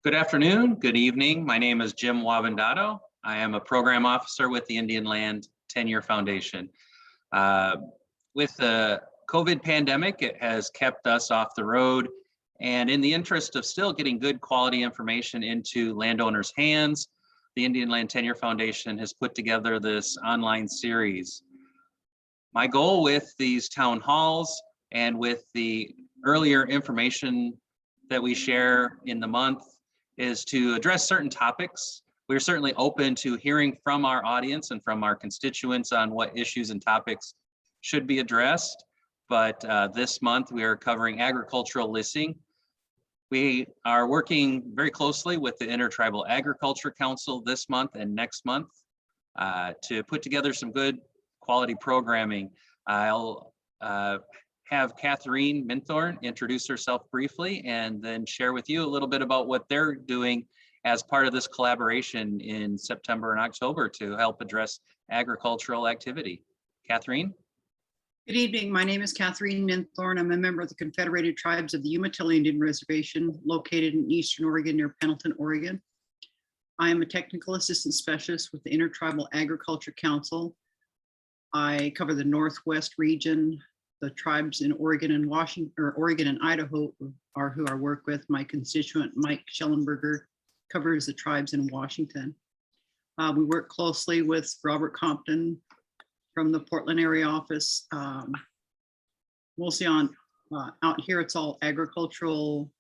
Good afternoon, good evening. My name is Jim Wabandato. I am a program officer with the Indian Land Tenure Foundation. With the COVID pandemic, it has kept us off the road. And in the interest of still getting good quality information into landowners' hands, the Indian Land Tenure Foundation has put together this online series. My goal with these town halls and with the earlier information that we share in the month is to address certain topics. We're certainly open to hearing from our audience and from our constituents on what issues and topics should be addressed. But this month we are covering agricultural leasing. We are working very closely with the Intertribal Agriculture Council this month and next month to put together some good quality programming. I'll have Catherine Minthorn introduce herself briefly and then share with you a little bit about what they're doing as part of this collaboration in September and October to help address agricultural activity. Catherine? Good evening. My name is Catherine Minthorn. I'm a member of the Confederated Tribes of the Umatilla Indian Reservation located in Eastern Oregon near Pendleton, Oregon. I am a technical assistant specialist with the Intertribal Agriculture Council. I cover the Northwest region. The tribes in Oregon and Washington, or Oregon and Idaho, are who I work with. My constituent, Mike Schellenberger, covers the tribes in Washington. We work closely with Robert Compton from the Portland area office. Mostly on out here, it's all agricultural.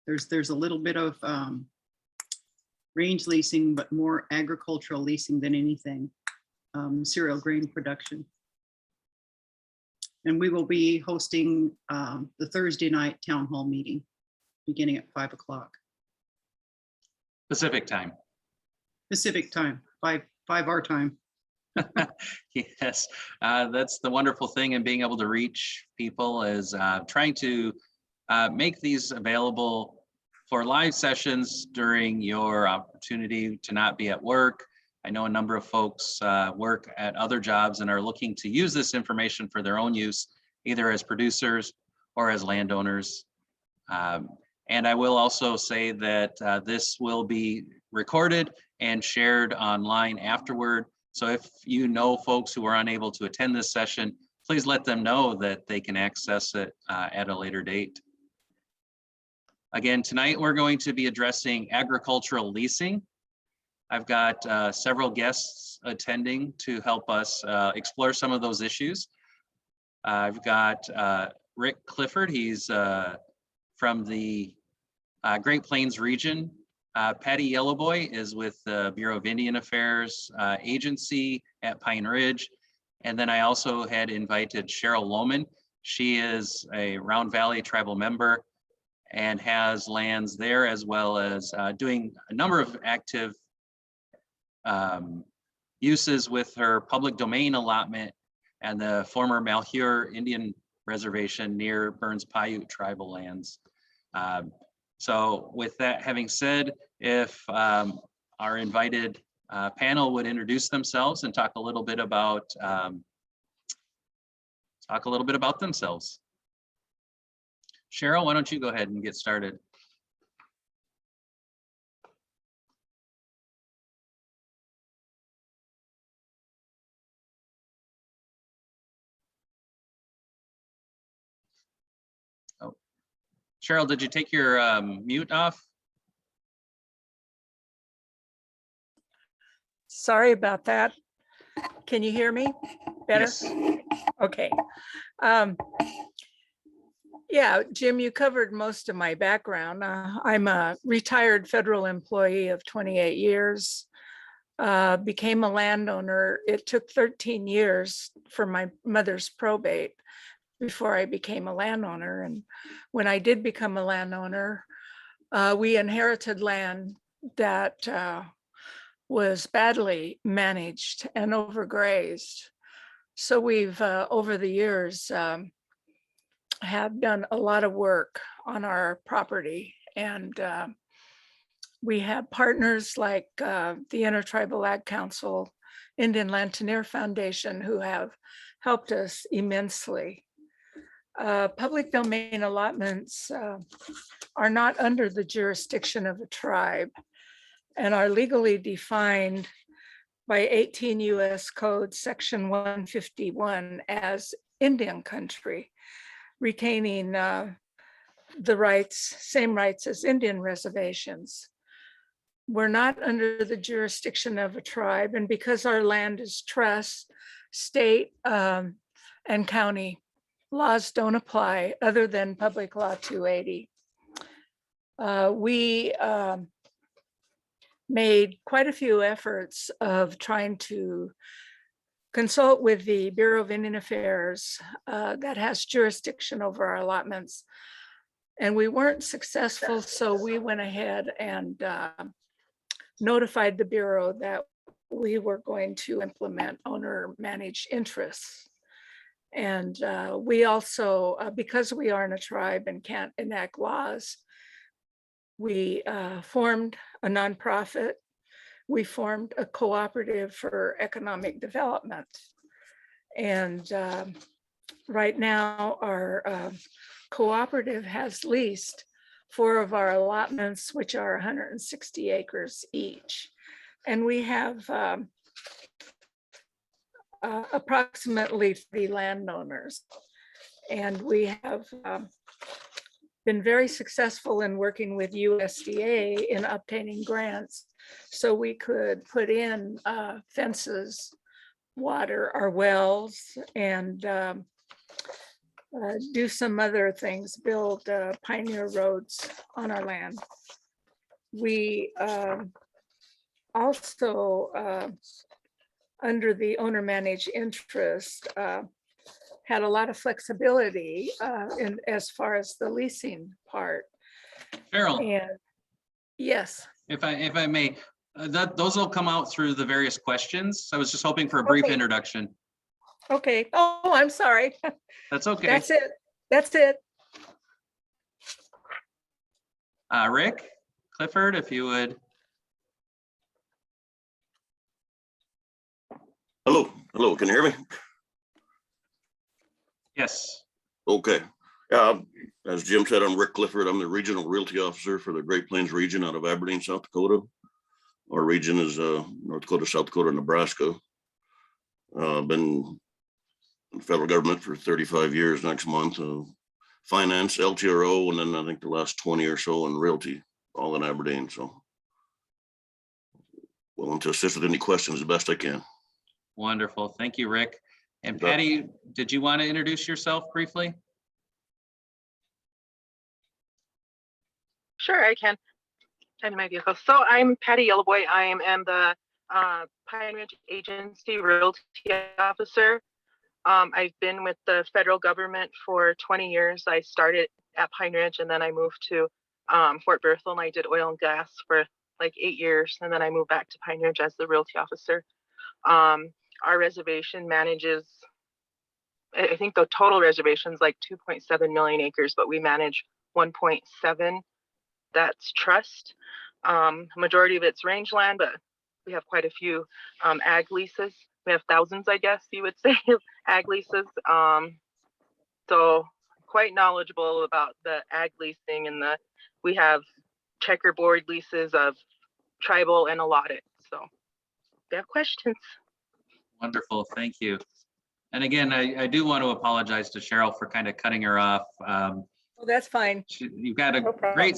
There's a little bit of range leasing, but more agricultural leasing than anything. Cereal grain production. And we will be hosting the Thursday night town hall meeting beginning at 5 o'clock. Pacific time. Pacific time, 5 our time. Yes, that's the wonderful thing in being able to reach people is trying to make these available for live sessions during your opportunity to not be at work. I know a number of folks work at other jobs and are looking to use this information for their own use, either as producers or as landowners. And I will also say that this will be recorded and shared online afterward. So if you know folks who are unable to attend this session, please let them know that they can access it at a later date. Again, tonight we're going to be addressing agricultural leasing. I've got several guests attending to help us explore some of those issues. I've got Rick Clifford, he's from the Great Plains region. Patty Yellowboy is with the Bureau of Indian Affairs agency at Pine Ridge. And then I also had invited Cheryl Lohman. She is a Round Valley tribal member and has lands there, as well as doing a number of active uses with her public domain allotment and the former Malheur Indian Reservation near Burns Paiute tribal lands. So with that having said, if our invited panel would introduce themselves and talk a little bit about themselves. Cheryl, why don't you go ahead and get started? Cheryl, did you take your mute off? Sorry about that. Can you hear me better? Yes. Okay. Yeah, Jim, you covered most of my background. I'm a retired federal employee of 28 years, became a landowner. It took 13 years for my mother's probate before I became a landowner. And when I did become a landowner, we inherited land that was badly managed and overgrazed. So we've, over the years, have done a lot of work on our property. And we have partners like the Intertribal Ag Council, Indian Land Tenure Foundation, who have helped us immensely. Public domain allotments are not under the jurisdiction of a tribe and are legally defined by 18 U.S. Code Section 151 as Indian country, retaining the rights, same rights as Indian reservations. We're not under the jurisdiction of a tribe, and because our land is trust, state and county laws don't apply other than Public Law 280. We made quite a few efforts of trying to consult with the Bureau of Indian Affairs that has jurisdiction over our allotments. And we weren't successful, so we went ahead and notified the Bureau that we were going to implement owner-managed interests. And we also, because we aren't a tribe and can't enact laws, we formed a nonprofit. We formed a cooperative for economic development. And right now our cooperative has leased 4 of our allotments, which are 160 acres each. And we have approximately 3 landowners. And we have been very successful in working with USDA in obtaining grants so we could put in fences, water our wells, and do some other things, build pioneer roads on our land. We also, under the owner managed interest, had a lot of flexibility in as far as the leasing part. Cheryl, And yes. if I may, those will come out through the various questions. I was just hoping for a brief Okay. introduction. Okay. Oh, I'm sorry. That's okay. That's it. That's it. Rick Clifford, if you would. Hello, can you hear me? Yes. Okay. As Jim said, I'm Rick Clifford. I'm the Regional Realty Officer for the Great Plains region out of Aberdeen, South Dakota. Our region is North Dakota, South Dakota, Nebraska. Been in federal government for 35 years next month. Finance, LTRO, and then I think the last 20 or so in realty, all in Aberdeen. So willing to assist with any questions the best I can. Wonderful. Thank you, Rick. And You bet. Patty, did you want to introduce yourself briefly? Sure, I can. And my vehicle. So I'm Patty Yellowboy. I am the Pine Ridge Agency Realty Officer. I've been with the federal government for 20 years. I started at Pine Ridge and then I moved to Fort Berthold and I did oil and gas for like 8 years. And then I moved back to Pine Ridge as the realty officer. Our reservation manages, I think the total reservation is like 2.7 million acres, but we manage 1.7. That's trust. Majority of it's rangeland, but we have quite a few ag leases. We have thousands, I guess you would say, ag leases. So quite knowledgeable about the ag leasing, and we have checkerboard leases of tribal and allotted. So if you have questions. Wonderful. Thank you. And again, I do want to apologize to Cheryl for kind of cutting her off. Well, that's fine. You've got No problem.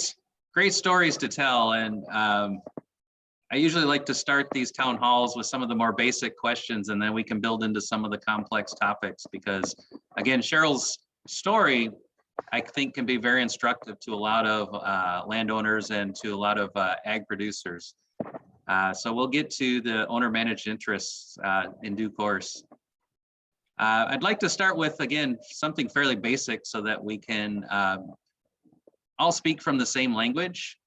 great stories to tell. And I usually like to start these town halls with some of the more basic questions, and then we can build into some of the complex topics, because again, Cheryl's story, I think, can be very instructive to a lot of landowners and to a lot of ag producers. So we'll get to the owner managed interests in due course. I'd like to start with, again, something fairly basic so that we can all speak from the same language.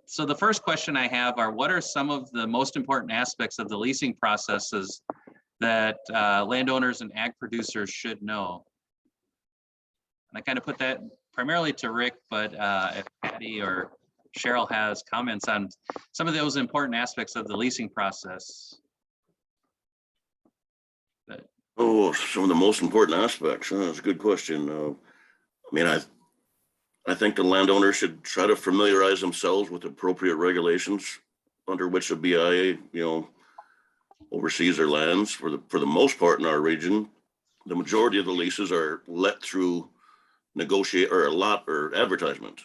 So the first question I have are, what are some of the most important aspects of the leasing processes that landowners and ag producers should know? And I kind of put that primarily to Rick, but if Patty or Cheryl has comments on some of those important aspects of the leasing process. But Oh, some of the most important aspects. That's a good question. I mean, I think the landowner should try to familiarize themselves with appropriate regulations under which the BIA, oversees their lands. For the most part in our region, the majority of the leases are let through negotiate or a lot or advertisement.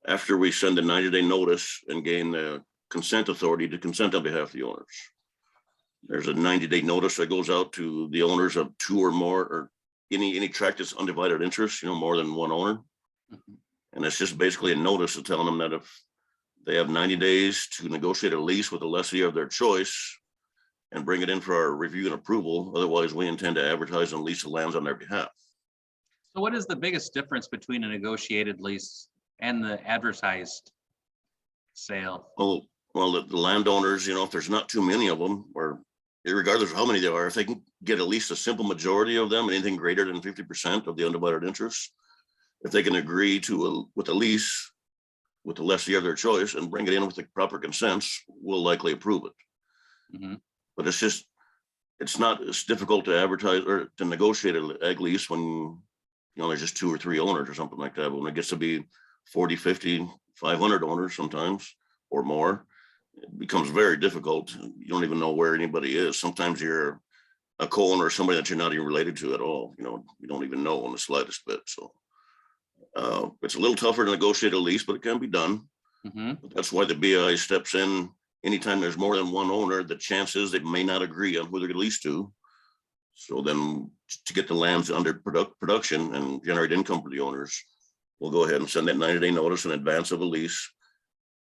After we send a 90-day notice and gain the consent authority to consent on behalf of the owners. There's a 90-day notice that goes out to the owners of two or more, or any tract that's undivided interest, more than one owner. Mhm. And it's just basically a notice of telling them that if they have 90 days to negotiate a lease with a lessee of their choice and bring it in for our review and approval, otherwise we intend to advertise and lease the lands on their behalf. So what is the biggest difference between a negotiated lease and the advertised sale? Well, the landowners, if there's not too many of them, or regardless of how many there are, if they can get at least a simple majority of them, anything greater than 50% of the undivided interest, if they can agree with a lease with the lessee of their choice and bring it in with the proper consents, we'll likely approve it. Mhm. But it's not as difficult to advertise or to negotiate an ag lease when, there's just 2 or 3 owners or something like that. But when it gets to be 40, 50, 500 owners sometimes or more, it becomes very difficult. You don't even know where anybody is. Sometimes you're a co-owner or somebody that you're not even related to at all. You don't even know on the slightest bit. So it's a little tougher to negotiate a lease, but it can be done. Mhm. But that's why the BI steps in. Anytime there's more than one owner, the chances they may not agree on who they're going to lease to. So then to get the lands under production and generate income for the owners, we'll go ahead and send that 90-day notice in advance of a lease.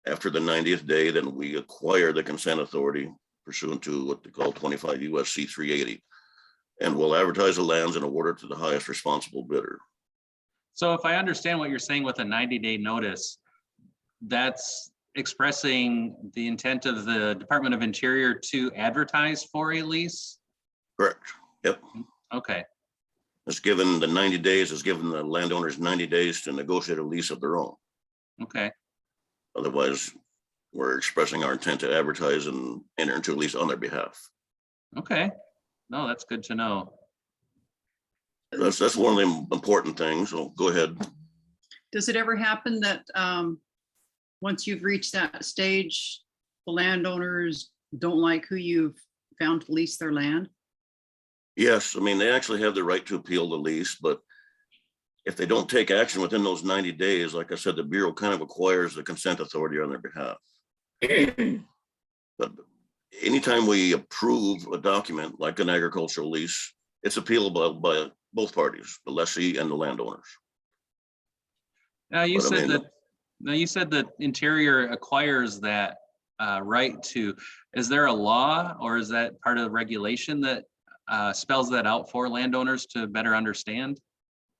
After the 90th day, then we acquire the consent authority pursuant to what they call 25 USC 380. And we'll advertise the lands and award it to the highest responsible bidder. So if I understand what you're saying with a 90-day notice, that's expressing the intent of the Department of Interior to advertise for a lease? Correct. Yep. Okay, It's given the 90 days, is given the landowners 90 days to negotiate a lease of their own. okay. Otherwise, we're expressing our intent to advertise and enter into a lease on their behalf. Okay. No, that's good to know. That's one of the important things. So go ahead. Does it ever happen that once you've reached that stage, the landowners don't like who you've found to lease their land? Yes, I mean, they actually have the right to appeal the lease, but if they don't take action within those 90 days, like I said, the Bureau kind of acquires the consent authority on their behalf. But anytime we approve a document like an agricultural lease, it's appealable by both parties, the lessee and the landowners. Now you But I said mean- you said that Interior acquires that right to, is there a law or is that part of the regulation that spells that out for landowners to better understand?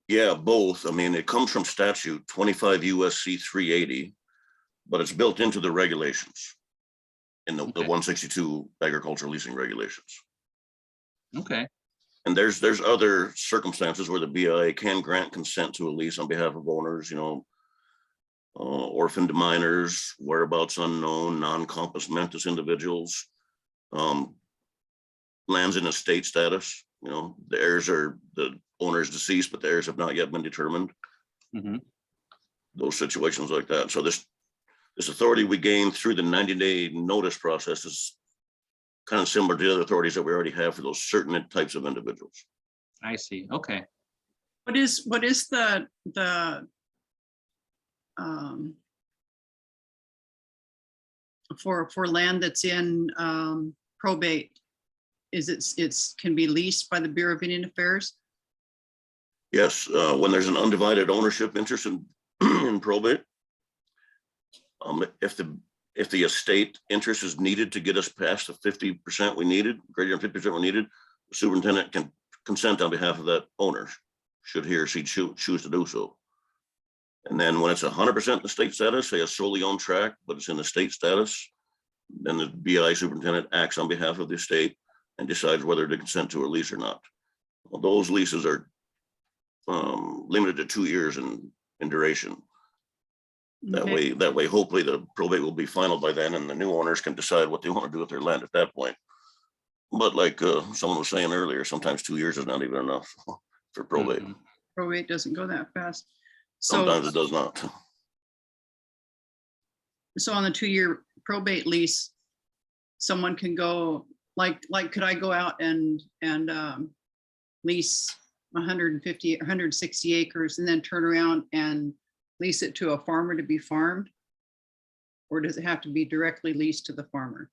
Yeah, both. I mean, it comes from statute 25 USC 380, but it's built into the regulations in the Okay. 162 agricultural leasing regulations. Okay, And there's other circumstances where the BIA can grant consent to a lease on behalf of owners, orphaned minors, whereabouts unknown, non-compos mentis individuals, lands in estate status, the heirs are, the owner is deceased, but the heirs have not yet been determined. Mhm. Those situations like that. So this authority we gain through the 90-day notice process is kind of similar to the other authorities that we already have for those certain types of individuals. I see. Okay. What is the for land that's in probate? It's can be leased by the Bureau of Indian Affairs? Yes, when there's an undivided ownership interest in, in probate, if the estate interest is needed to get us past the 50% we needed, greater than 50% we needed, the superintendent can consent on behalf of that owner, should he or she choose to do so. And then when it's 100% estate status, say a solely owned tract, but it's in the state status, then the BI superintendent acts on behalf of the estate and decides whether to consent to a lease or not. Well, those leases are limited to 2 years in duration. Okay. That way, hopefully the probate will be final by then and the new owners can decide what they want to do with their land at that point. But like someone was saying earlier, sometimes 2 years is not even enough for probate. Mhm. Probate doesn't go that fast. So, Sometimes it does not. so on the 2-year probate lease, someone can go, like, could I go out and lease 150, 160 acres and then turn around and lease it to a farmer to be farmed? Or does it have to be directly leased to the farmer?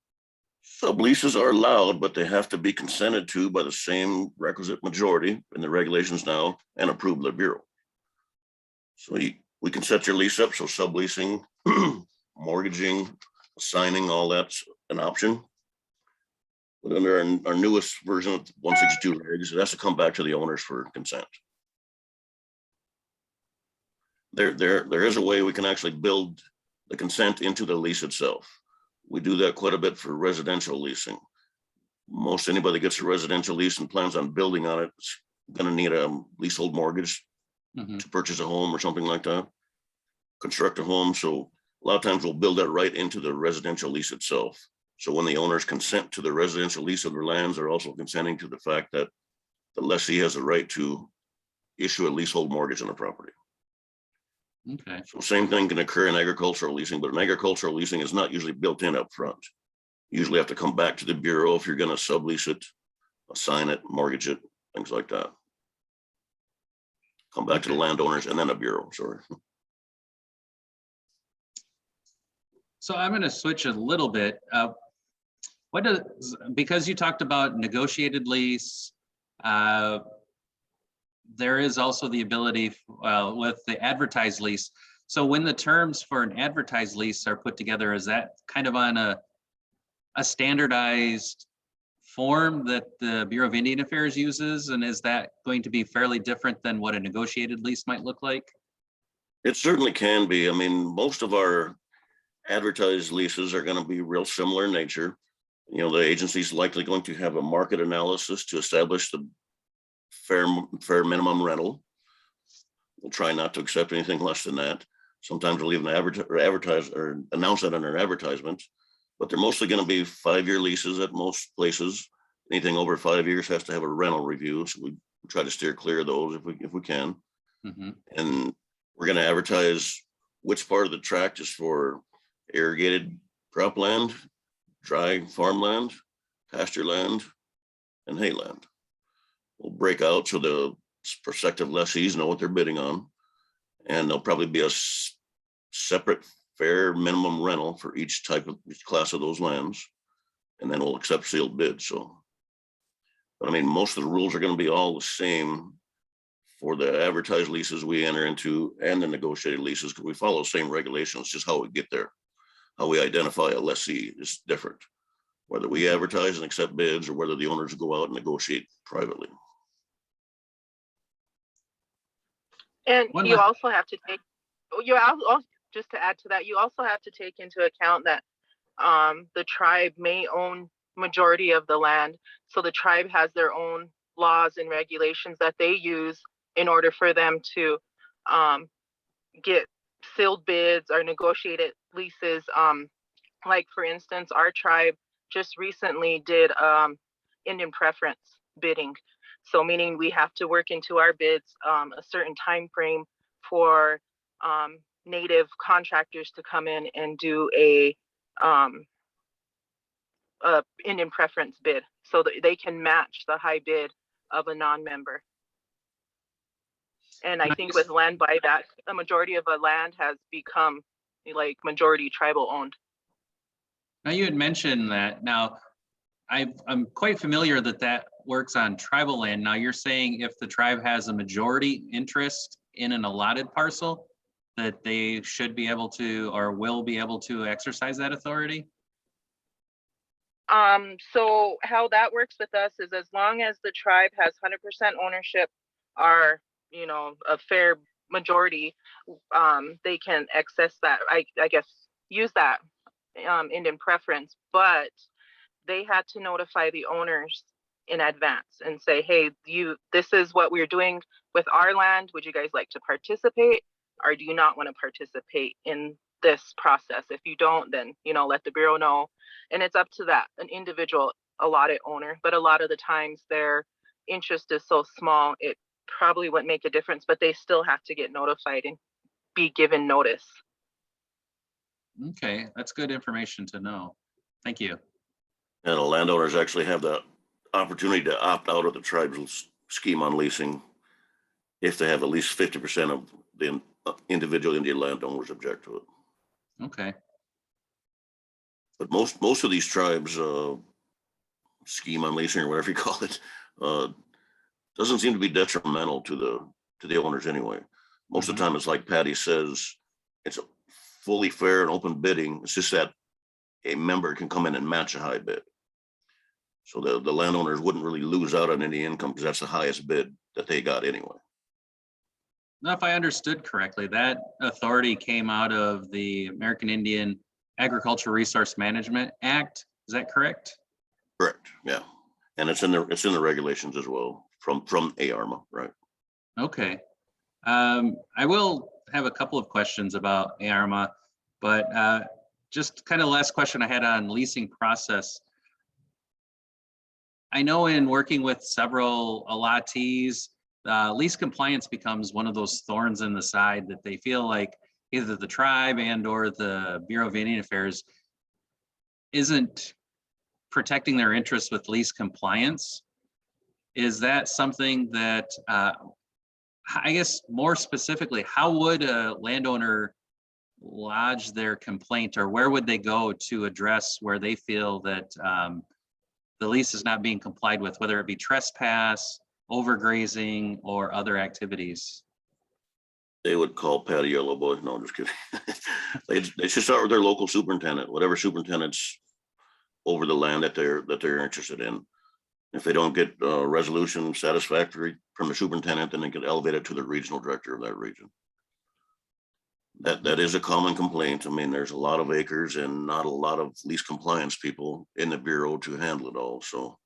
Subleases are allowed, but they have to be consented to by the same requisite majority in the regulations now and approved by the Bureau. So we can set your lease up, so subleasing, mortgaging, signing, all that's an option. But under our newest version of 162 regs, it has to come back to the owners for consent. There is a way we can actually build the consent into the lease itself. We do that quite a bit for residential leasing. Most anybody gets a residential lease and plans on building on it, it's gonna need a leasehold mortgage Mhm. to purchase a home or something like that. Construct a home, so a lot of times we'll build that right into the residential lease itself. So when the owners consent to the residential lease of their lands, they're also consenting to the fact that the lessee has the right to issue a leasehold mortgage on the property. Okay. So same thing can occur in agricultural leasing, but in agricultural leasing is not usually built in up front. You usually have to come back to the Bureau if you're gonna sublease it, assign it, mortgage it, things like that. Come back to the Okay. landowners and then a Bureau, sorry. So I'm going to switch a little bit. What does, because you talked about negotiated lease, there is also the ability with the advertised lease. So when the terms for an advertised lease are put together, is that kind of on a standardized form that the Bureau of Indian Affairs uses? And is that going to be fairly different than what a negotiated lease might look like? It certainly can be. I mean, most of our advertised leases are going to be real similar in nature. You know, the agency's likely going to have a market analysis to establish the fair minimum rental. We'll try not to accept anything less than that. Sometimes we'll even advertise or announce that under an advertisement, but they're mostly going to be 5-year leases at most places. Anything over 5 years has to have a rental review. So we try to steer clear of those if we can. Mhm. And we're going to advertise which part of the tract is for irrigated cropland, dry farmland, pasture land, and hayland. We'll break out so the prospective lessees know what they're bidding on. And there'll probably be a separate fair minimum rental for each class of those lands. And then we'll accept sealed bids. So, but I mean, most of the rules are going to be all the same for the advertised leases we enter into and the negotiated leases, because we follow the same regulations. Just how we get there, how we identify a lessee is different, whether we advertise and accept bids or whether the owners go out and negotiate privately. And One you la- also have to take, just to add to that, you also have to take into account that the tribe may own majority of the land. So the tribe has their own laws and regulations that they use in order for them to get sealed bids or negotiated leases. Like for instance, our tribe just recently did Indian preference bidding. So meaning we have to work into our bids a certain time frame for native contractors to come in and do a Indian preference bid so that they can match the high bid of a non-member. And I think with land buyback, a majority of the land has become like majority tribal owned. Now you had mentioned that. Now I'm quite familiar that works on tribal land. Now you're saying if the tribe has a majority interest in an allotted parcel, that they should be able to or will be able to exercise that authority? So how that works with us is as long as the tribe has 100% ownership or, you know, a fair majority, they can access that, I guess, use that Indian preference, but they had to notify the owners in advance and say, hey, this is what we're doing with our land. Would you guys like to participate or do you not want to participate in this process? If you don't, then, you know, let the Bureau know. And it's up to an individual allotted owner, but a lot of the times their interest is so small, it probably wouldn't make a difference, but they still have to get notified and be given notice. Okay, that's good information to know. Thank you. And the landowners actually have the opportunity to opt out of the tribal scheme on leasing if they have at least 50% of the individual Indian landowners object to it. Okay, But most of these tribes scheme on leasing or whatever you call it doesn't seem to be detrimental to the owners anyway. Most of the time, it's like Patty says, it's a fully fair and open bidding. It's just that a member can come in and match a high bid. So the landowners wouldn't really lose out on any income because that's the highest bid that they got anyway. now if I understood correctly, that authority came out of the American Indian Agricultural Resource Management Act. Is that correct? Correct. Yeah, and it's in the regulations as well from ARMA, right? Okay. I will have a couple of questions about ARMA, but just kind of last question I had on leasing process. I know in working with several allottees, lease compliance becomes one of those thorns in the side that they feel like either the tribe and or the Bureau of Indian Affairs isn't protecting their interests with lease compliance. Is that something that, I guess more specifically, how would a landowner lodge their complaint, or where would they go to address where they feel that the lease is not being complied with, whether it be trespass, overgrazing, or other activities? They would call Patty Yellowboy. No, I'm just kidding. They should start with their local superintendent, whatever superintendent's over the land that they're interested in. If they don't get a resolution satisfactory from the superintendent, then they can elevate it to the regional director of that region. That is a common complaint. I mean, there's a lot of acres and not a lot of lease compliance people in the Bureau to handle it all. So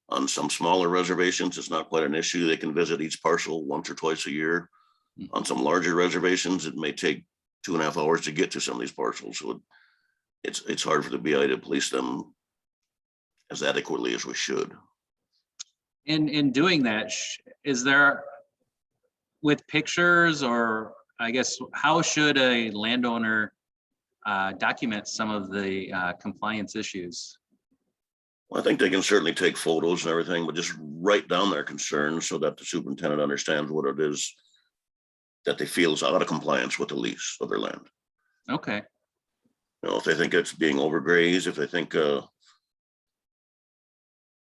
on some smaller reservations, it's not quite an issue. They can visit each parcel once or twice a year. On some larger reservations, it may take 2.5 hours to get to some of these parcels. So it's hard for the BI to police them as adequately as we should. In doing that, is there, with pictures, or I guess, how should a landowner document some of the compliance issues? Well, I think they can certainly take photos and everything, but just write down their concerns so that the superintendent understands what it is that they feel is out of compliance with the lease of their land. Okay, You know, if they think it's being overgrazed, if they think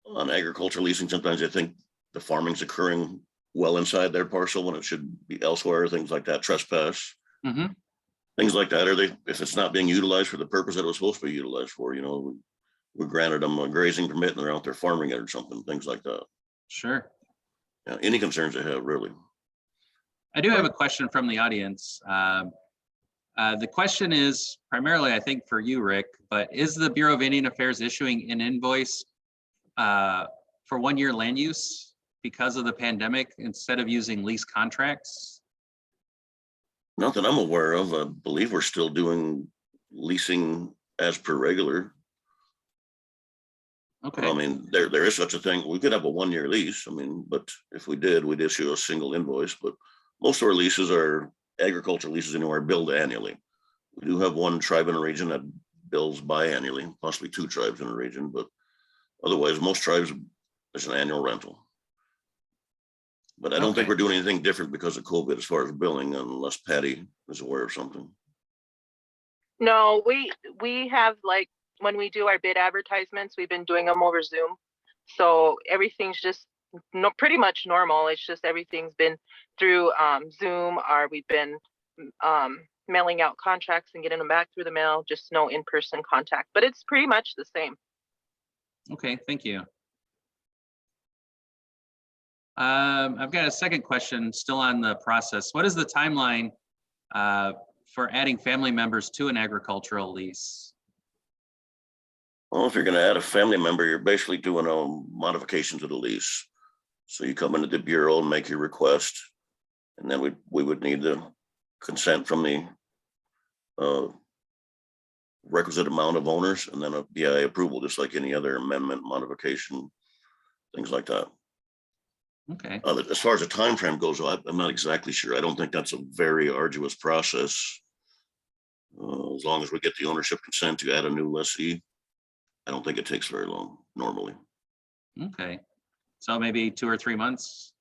on agriculture leasing, sometimes they think the farming's occurring well inside their parcel when it should be elsewhere, things like that, trespass, things like that. Or if it's not being utilized for the purpose that it was supposed to be utilized for, you know, we granted them a grazing permit and they're out there farming it or something, things like that. sure. Yeah, any concerns they have, really. I do have a question from the audience. The question is primarily, I think, for you, Rick, but is the Bureau of Indian Affairs issuing an invoice for 1 year land use because of the pandemic instead of using lease contracts? Not that I'm aware of. I believe we're still doing leasing as per regular. Okay, I mean, there is such a thing. We could have a 1 year lease. I mean, but if we did, we'd issue a single invoice. But most of our leases are agricultural leases anywhere billed annually. We do have one tribe in a region that bills biannually, possibly 2 tribes in a region, but otherwise, most tribes, there's an annual rental. But I don't think Okay. we're doing anything different because of COVID as far as billing, unless Patty is aware of something. No, we have, like, when we do our bid advertisements, we've been doing them over Zoom. So everything's just pretty much normal. It's just everything's been through Zoom, or we've been mailing out contracts and getting them back through the mail, just no in-person contact, but it's pretty much the same. okay, thank you. I've got a second question still on the process. What is the timeline for adding family members to an agricultural lease? Well, if you're going to add a family member, you're basically doing a modification to the lease. So you come into the Bureau and make your request, and then we would need the consent from the requisite amount of owners and then a BIA approval, just like any other amendment, modification, things like that. Okay. As far as the time frame goes, I'm not exactly sure. I don't think that's a very arduous process. As long as we get the ownership consent to add a new lessee, I don't think it takes very long normally. Okay. So maybe 2 or 3 months.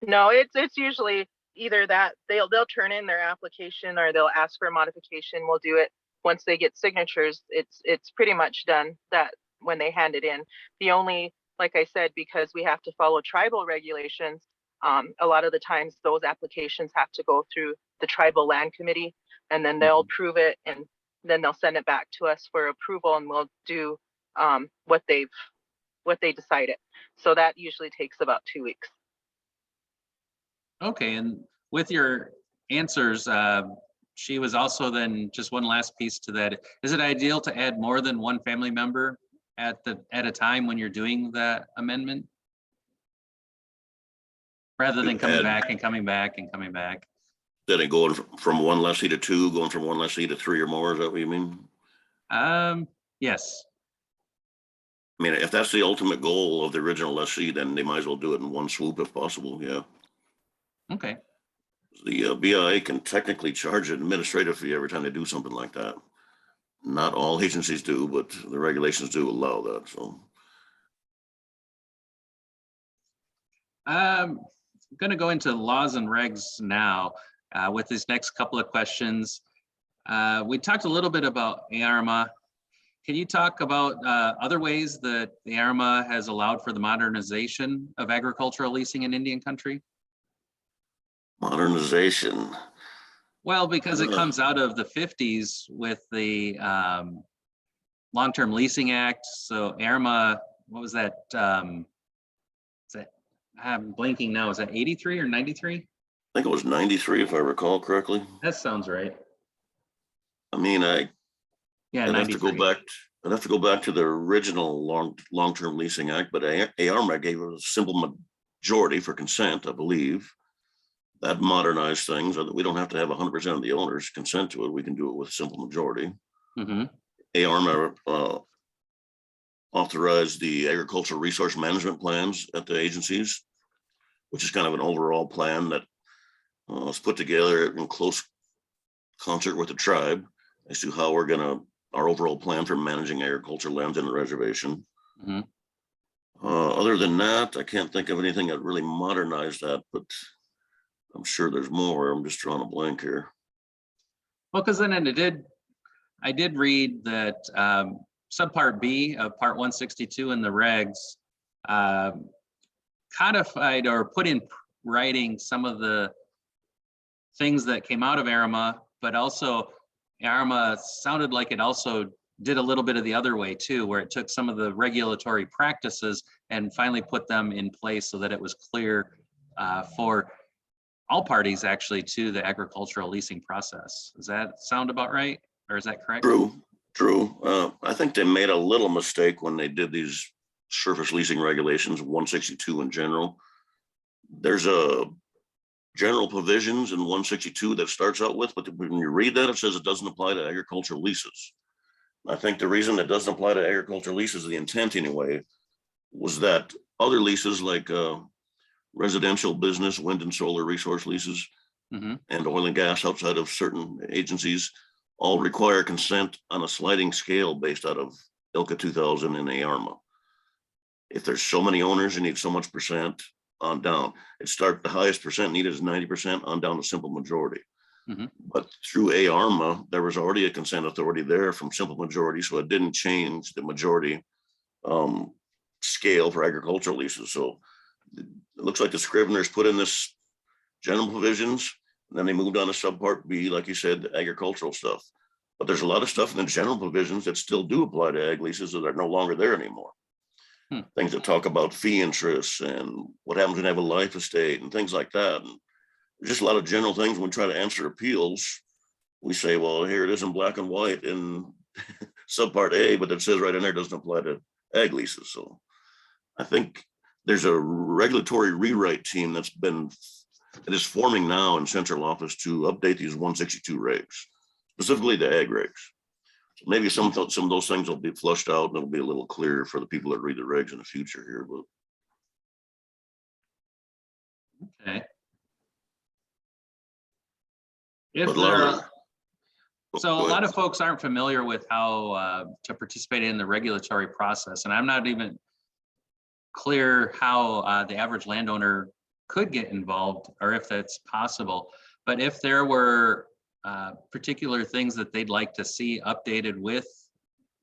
No, it's usually either that they'll turn in their application or they'll ask for a modification. We'll do it once they get signatures. It's pretty much done that when they hand it in. The only, like I said, because we have to follow tribal regulations, a lot of the times those applications have to go through the tribal land committee, and then they'll approve it, and then they'll send it back to us for approval, and we'll do what they decided. So that usually takes about 2 weeks. Okay, and with your answers, she was also then, just one last piece to that. Is it ideal to add more than one family member at a time when you're doing that amendment? Rather than coming back and coming back and coming back? Then it going from one lessee to 2, going from one lessee to 3 or more, is that what you mean? Yes. I mean, if that's the ultimate goal of the original lessee, then they might as well do it in one swoop if possible, yeah. Okay. The BIA can technically charge an administrative fee every time they do something like that. Not all agencies do, but the regulations do allow that, so. I'm going to go into laws and regs now with these next couple of questions. We talked a little bit about ARMA. Can you talk about other ways that the ARMA has allowed for the modernization of agricultural leasing in Indian country? Modernization. Well, because it comes out of the 50s with the Long-Term Leasing Act. So ARMA, what was that? I'm blanking now. Is that 83 or 93? I think it was 93, if I recall correctly. That sounds right. I mean, Yeah, I'd have to 93. go back to the original long-term leasing act, but ARMA gave a simple majority for consent, I believe. That modernized things. We don't have to have 100% of the owners consent to it. We can do it with a simple majority. ARMA authorized the agricultural resource management plans at the agencies, which is kind of an overall plan that was put together in close concert with the tribe as to how our overall plan for managing agricultural lands in the reservation. Other than that, I can't think of anything that really modernized that, but I'm sure there's more. I'm just drawing a blank here. Well, because then I did read that subpart B of part 162 in the regs codified or put in writing some of the things that came out of ARMA, but also ARMA sounded like it also did a little bit of the other way too, where it took some of the regulatory practices and finally put them in place so that it was clear for all parties actually to the agricultural leasing process. Does that sound about right? Or is that correct? True. I think they made a little mistake when they did these surface leasing regulations, 162 in general. There's a general provisions in 162 that starts out with, but when you read that, it says it doesn't apply to agricultural leases. I think the reason it doesn't apply to agricultural leases, the intent anyway, was that other leases like residential, business, wind and solar resource leases, and oil and gas outside of certain agencies all require consent on a sliding scale based out of ILCA 2000 and ARMA. If there's so many owners, you need so much percent on down. The highest percent needed is 90% on down to simple majority. But through ARMA, there was already a consent authority there from simple majority, so it didn't change the majority scale for agricultural leases. So it looks like the Scriveners put in this general provisions, and then they moved on to subpart B, like you said, the agricultural stuff. But there's a lot of stuff in the general provisions that still do apply to ag leases that are no longer there anymore. Things that talk about fee interests and what happens when you have a life estate and things like that. And there's just a lot of general things when we try to answer appeals. We say, well, here it is in black and white in subpart A, but it says right in there, doesn't apply to ag leases. So I think there's a regulatory rewrite team that is forming now in central office to update these 162 regs. specifically the ag regs. So maybe some of those things will be flushed out and it'll be a little clearer for the people that read the regs in the future here, but Okay. If But a lot there of are, so a lot of folks aren't familiar with how to participate in the regulatory process, and I'm not even clear how the average landowner could get involved or if that's possible. But if there were particular things that they'd like to see updated with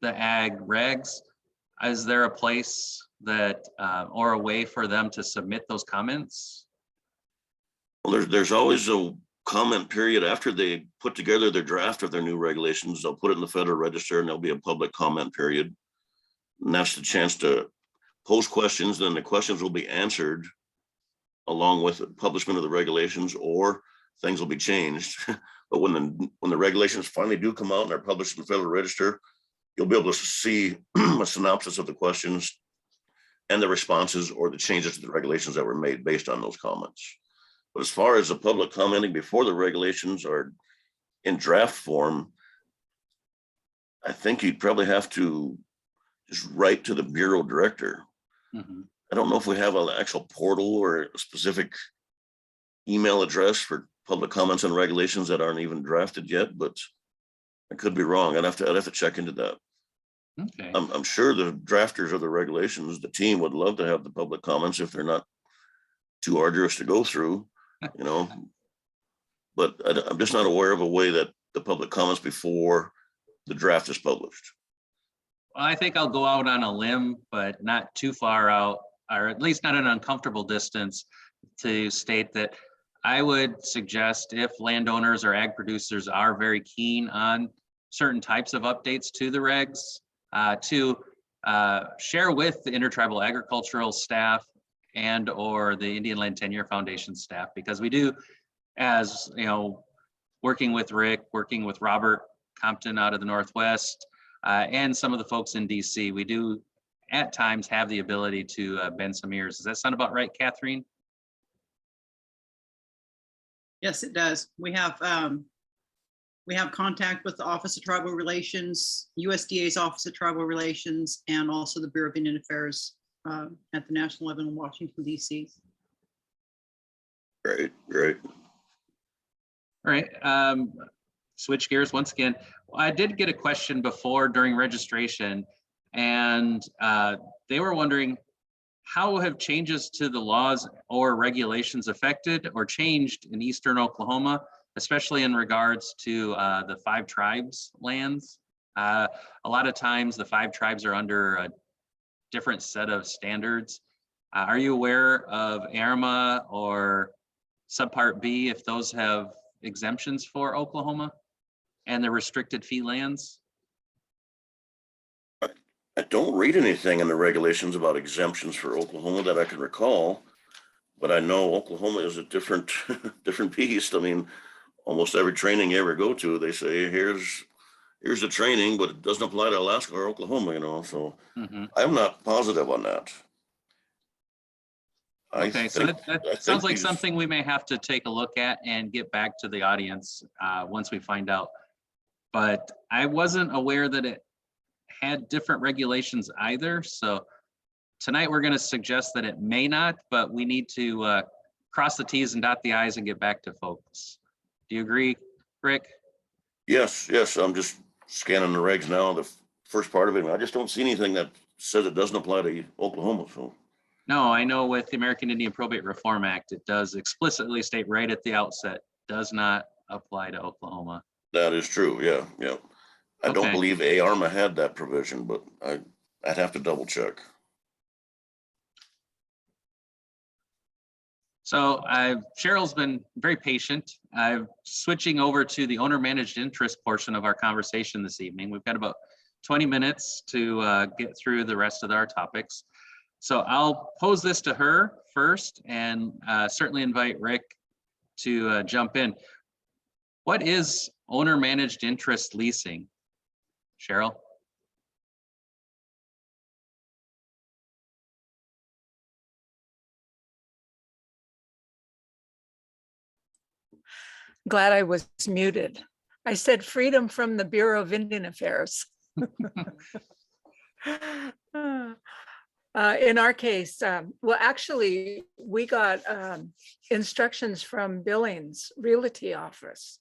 the ag regs, is there a place that or a way for them to submit those comments? Well, there's always a comment period after they put together their draft of their new regulations. They'll put it in the Federal Register and there'll be a public comment period. And that's the chance to pose questions, then the questions will be answered along with the publishment of the regulations, or things will be changed. But when the regulations finally do come out and are published in the Federal Register, you'll be able to see a synopsis of the questions and the responses or the changes to the regulations that were made based on those comments. But as far as the public commenting before the regulations are in draft form, I think you'd probably have to just write to the Bureau Director. Mm-hmm. I don't know if we have an actual portal or a specific email address for public comments on regulations that aren't even drafted yet, but I could be wrong. I'd have to check into that. Okay. I'm sure the drafters of the regulations, the team would love to have the public comments if they're not too arduous to go through, you know. But I'm just not aware of a way that the public comments before the draft is published. Well, I think I'll go out on a limb, but not too far out, or at least not an uncomfortable distance, to state that I would suggest if landowners or ag producers are very keen on certain types of updates to the regs, to share with the intertribal agricultural staff and or the Indian Land Tenure Foundation staff, because we do, as you know, working with Rick, working with Robert Compton out of the Northwest, and some of the folks in DC, we do at times have the ability to bend some ears. Does that sound about right, Catherine? Yes, it does. We have contact with the Office of Tribal Relations, USDA's Office of Tribal Relations, and also the Bureau of Indian Affairs at the national level in Washington, DC. Great, great. All right. Switch gears once again. I did get a question before during registration, and they were wondering, how have changes to the laws or regulations affected or changed in Eastern Oklahoma, especially in regards to the 5 tribes lands? A lot of times the 5 tribes are under a different set of standards. Are you aware of ARMA or Subpart B, if those have exemptions for Oklahoma and the restricted fee lands? I don't read anything in the regulations about exemptions for Oklahoma that I can recall, but I know Oklahoma is a different beast. I mean, almost every training you ever go to, they say, here's the training, but it doesn't apply to Alaska or Oklahoma, you know, so I'm not positive on that. Okay, so that sounds like something we may have to take a look at and get back to the audience once we find out. But I wasn't aware that it had different regulations either. So tonight we're going to suggest that it may not, but we need to cross the T's and dot the I's and get back to folks. Do you agree, Rick? Yes, I'm just scanning the regs now, the first part of it. I just don't see anything that says it doesn't apply to Oklahoma, so. No, I know with the American Indian Probate Reform Act, it does explicitly state right at the outset, does not apply to Oklahoma. That is true, yeah. I don't Okay. believe ARMA had that provision, but I'd have to double check. So Cheryl's been very patient. I'm switching over to the owner managed interest portion of our conversation this evening. We've got about 20 minutes to get through the rest of our topics. So I'll pose this to her first and certainly invite Rick to jump in. What is owner managed interest leasing? Cheryl? Glad I was muted. I said freedom from the Bureau of Indian Affairs. In our case, well, actually, we got instructions from Billings Realty Office.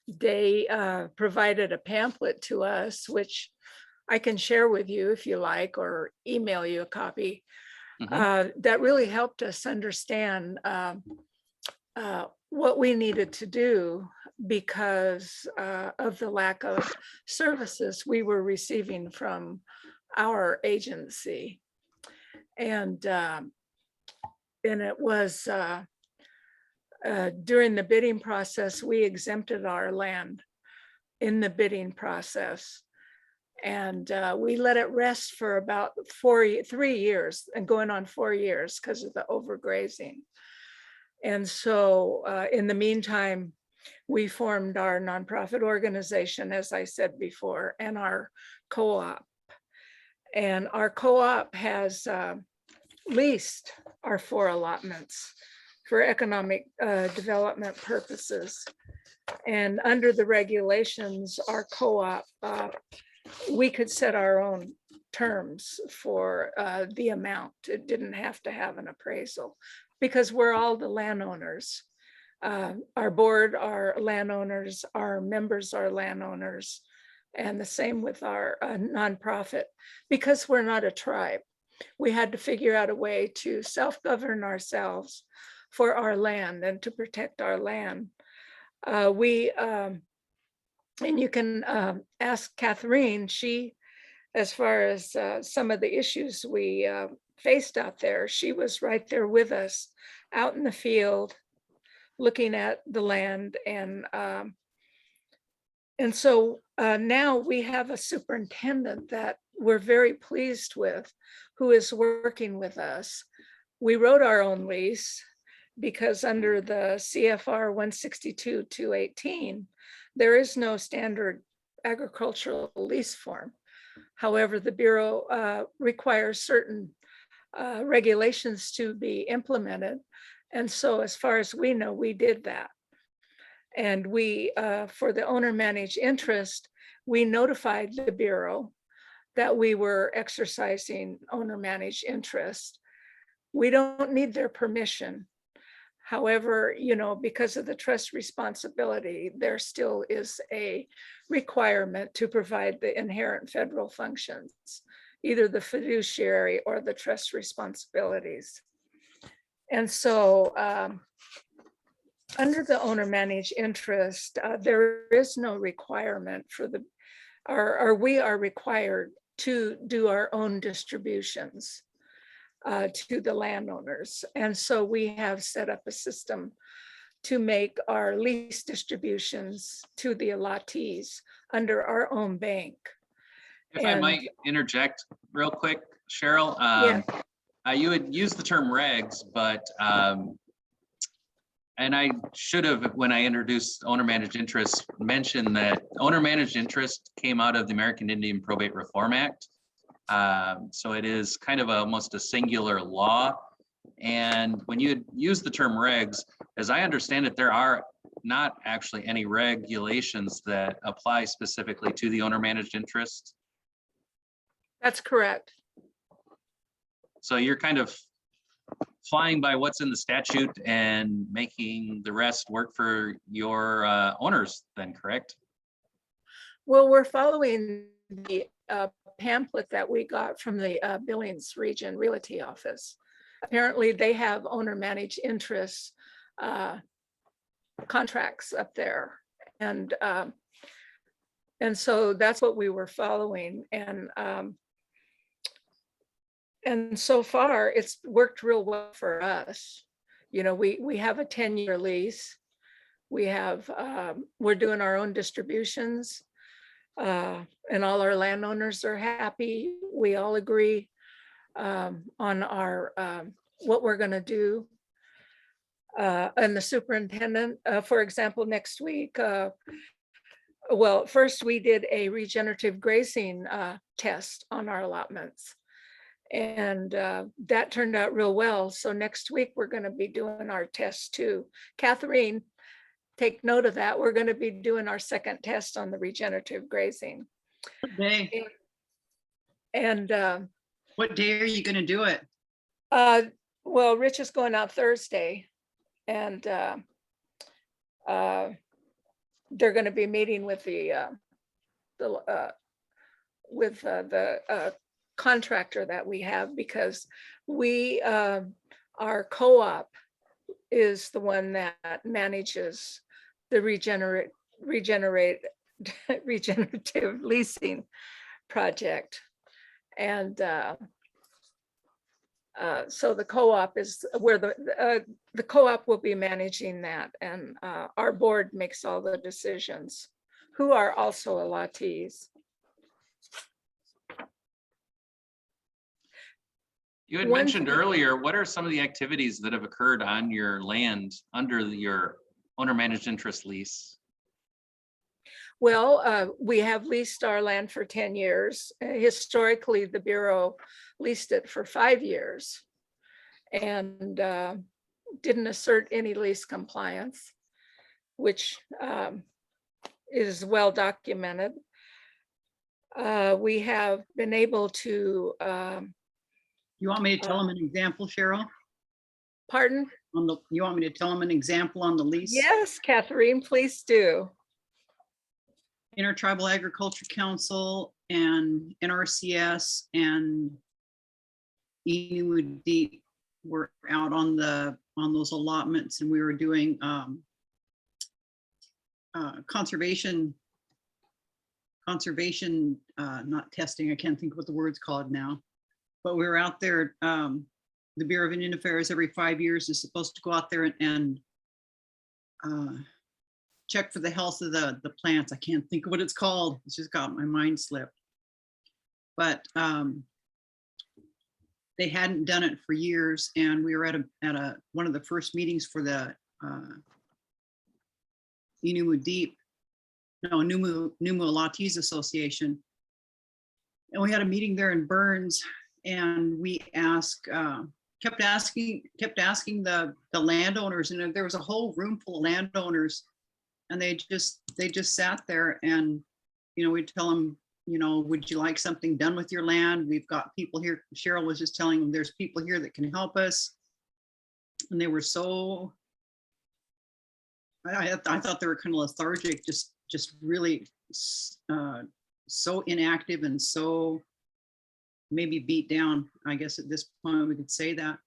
They provided a pamphlet to us, which I can share with you if you like, or email you a copy. That really helped us understand what we needed to do because of the lack of services we were receiving from our agency. And it was during the bidding process, we exempted our land in the bidding process. And we let it rest for about 3 years and going on 4 years because of the overgrazing. And so in the meantime, we formed our nonprofit organization, as I said before, and our co-op. And our co-op has leased our 4 allotments for economic development purposes. And under the regulations, our co-op, we could set our own terms for the amount. It didn't have to have an appraisal because we're all the landowners. Our board are landowners, our members are landowners, and the same with our nonprofit. Because we're not a tribe, we had to figure out a way to self-govern ourselves for our land and to protect our land. And you can ask Catherine, she, as far as some of the issues we faced out there, she was right there with us out in the field, looking at the land. And so now we have a superintendent that we're very pleased with, who is working with us. We wrote our own lease because under the CFR 162-218, there is no standard agricultural lease form. However, the Bureau requires certain regulations to be implemented. And so as far as we know, we did that. And we, for the owner managed interest, we notified the Bureau that we were exercising owner managed interest. We don't need their permission. However, you know, because of the trust responsibility, there still is a requirement to provide the inherent federal functions, either the fiduciary or the trust responsibilities. And so under the owner managed interest, there is no requirement for the, or we are required to do our own distributions to the landowners. And so we have set up a system to make our lease distributions to the allottees under our own bank. If I might interject real quick, Cheryl, Yeah. You had used the term regs, but, and I should have, when I introduced owner managed interest, mentioned that owner managed interest came out of the American Indian Probate Reform Act. So it is kind of almost a singular law. And when you use the term regs, as I understand it, there are not actually any regulations that apply specifically to the owner managed interest. That's correct. So you're kind of flying by what's in the statute and making the rest work for your owners then, correct? Well, we're following the pamphlet that we got from the Billings Region Realty Office. Apparently they have owner managed interest contracts up there. And so that's what we were following. And so far it's worked real well for us. You know, we have a 10-year lease. We have, we're doing our own distributions. And all our landowners are happy. We all agree on our what we're going to do. And the superintendent, for example, next week, well, first we did a regenerative grazing test on our allotments. And that turned out real well. So next week we're going to be doing our test too. Catherine, take note of that. We're going to be doing our second test on the regenerative grazing. Day. And What day are you going to do it? well, Rich is going out Thursday, and they're going to be meeting with the contractor that we have, because we our co-op is the one that manages the regenerative leasing project. And so the co-op is where the co-op will be managing that, and our board makes all the decisions, who are also allottees. You had One mentioned thing- earlier, what are some of the activities that have occurred on your land under your owner managed interest lease? Well, we have leased our land for 10 years. Historically, the Bureau leased it for 5 years and didn't assert any lease compliance, which is well documented. We have been able to, You want me to tell them an example, Cheryl? pardon? You want me to tell them an example on the lease? Yes, Catherine, please do. Intertribal Agriculture Council and NRCS and Enugu Deep were out on those allotments, and we were doing conservation, not testing, I can't think what the word's called now, but we were out there. The Bureau of Indian Affairs every 5 years is supposed to go out there and check for the health of the plants. I can't think of what it's called. It's just got my mind slipped. But they hadn't done it for years, and we were at one of the first meetings for the Numu Allottees Association. And we had a meeting there in Burns, and we kept asking the landowners, and there was a whole room full of landowners, and they just sat there, and we'd tell them, would you like something done with your land? We've got people here. Cheryl was just telling them there's people here that can help us. And they were so, I thought they were kind of lethargic, just really so inactive and so maybe beat down. I guess at this point we could say that.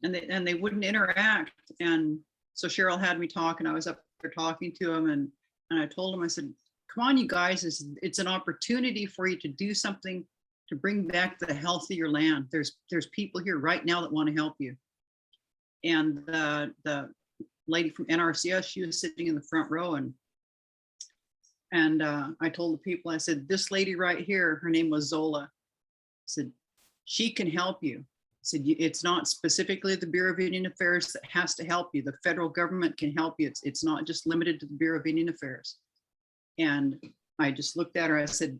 And they wouldn't interact. And so Cheryl had me talk, and I was up there talking to them, and I told them, I said, come on, you guys, it's an opportunity for you to do something to bring back the health of your land. There's people here right now that want to help you. And the lady from NRCS, she was sitting in the front row, and I told the people, I said, this lady right here, her name was Zola. I said, she can help you. I said, it's not specifically the Bureau of Indian Affairs that has to help you. The federal government can help you. It's not just limited to the Bureau of Indian Affairs. And I just looked at her, I said,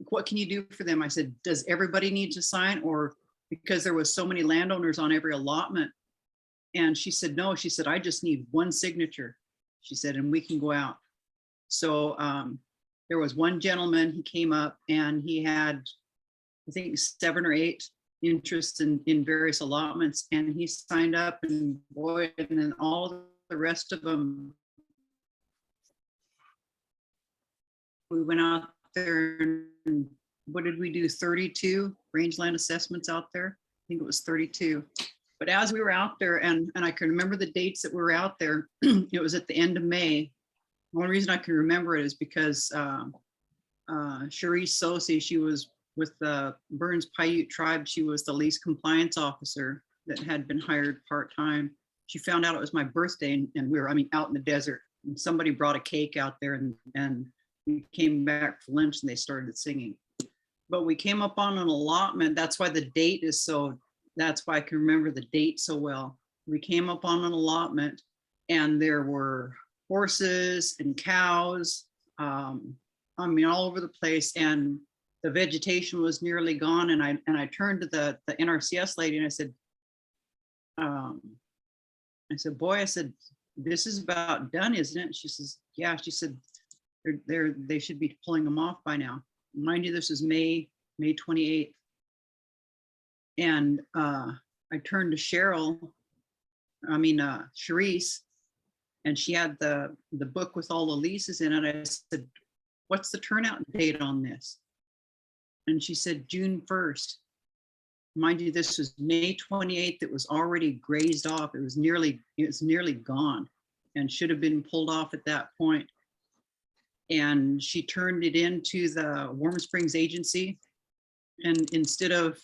what can you do for them? I said, does everybody need to sign? Or because there was so many landowners on every allotment? And she said, no, she said, I just need one signature. She said, and we can go out. So there was one gentleman, he came up and he had, I think 7 or 8 interests in various allotments, and he signed up, and boy, and then all the rest of them, we went out there, and what did we do? 32 rangeland assessments out there. I think it was 32. But as we were out there, and I can remember the dates that we were out there, it was at the end of May. One reason I can remember it is because Cherise Sosi, she was with the Burns Paiute tribe. She was the lease compliance officer that had been hired part-time. She found out it was my birthday, and we were, out in the desert, and somebody brought a cake out there, and we came back for lunch, and they started singing. But we came up on an allotment. That's why the date is so, that's why I can remember the date so well. We came up on an allotment, and there were horses and cows, all over the place, and the vegetation was nearly gone. And I turned to the NRCS lady, and I said, boy, I said, this is about done, isn't it? She says, yeah. She said, they should be pulling them off by now. Mind you, this is May 28th. And I turned to Charisse, and she had the book with all the leases in it. I said, what's the turnout date on this? And she said, June 1st. Mind you, this was May 28th. It was already grazed off. It was nearly gone and should have been pulled off at that point. And she turned it into the Warm Springs agency. And instead of